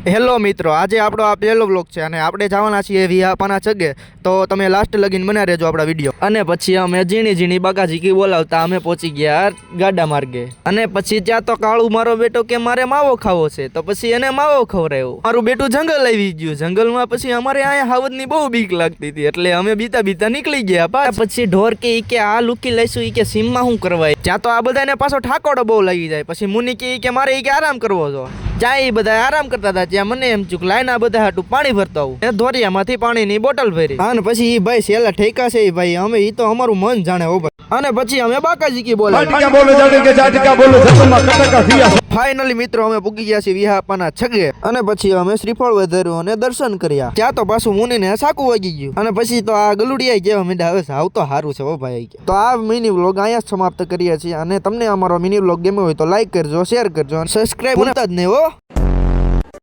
Hello મિત્રો, આજે આપણો આ પહેલો વ્લોગ છે અને આપણે જવાના છીએ વિહાપાના છગે. તો તમે લાસ્ટ લગીન બના રહેજો આપણા વિડીયો. અને પછી અમે ઝીણી ઝીણી બાકાજી બોલાવતા અમે પહોંચી ગયા ગાડા માર્ગે. અને પછી ત્યાં તો કાળું મારો બેટો કે મારે માવો ખાવો છે, તો પછી એને માવો ખવડાવ્યો. મારું બેટું જંગલ આવી ગયું. જંગલમાં પછી અમારે અહીંયા હાવજની બહુ બીક લાગતી હતી, એટલે અમે બીતા નીકળી ગયા. પછી ઢોર કે આ લુકી લઈશું કે સીમમાં શું કરવાય. ત્યાં તો આ બધાને પાછો ઠાકોડો બહુ લાગી જાય. પછી મુનિ કે મારે આરામ કરવો છો. જ્યાં એ બધા આરામ કરતા હતા ત્યાં મને એમ ચૂક લાઈન આ બધા હાટું પાણી ભરતા આવું. એ ધોરિયામાંથી પાણીની બોટલ ભરી. અને પછી એ ભાઈ સેલા ઠેકા છે એ ભાઈ, અમે એ તો અમારું મન જાણે હો ભાઈ. અને પછી અમે બાકાજી ફાઇનલી મિત્રો અમે પૂગી ગયા છીએ વિહાપાના છગે. અને પછી અમે શ્રીફળ વધાર્યું અને દર્શન કર્યા. ત્યાં તો પાછું મુનિને સાકું વાગી ગયું. અને પછી તો આ ગલુડિયા કેવા મીંડા હવે સાવ તો સારું છે હો ભાઈ. તો આ મિની વ્લોગ અહીંયા સમાપ્ત કરીએ છીએ. અને તમને અમારો મિની વ્લોગ ગમ્યો હોય તો લાઈક કરજો, શેર કરજો અને સબસ્ક્રાઈબ ભૂલતા જ નહીં હો.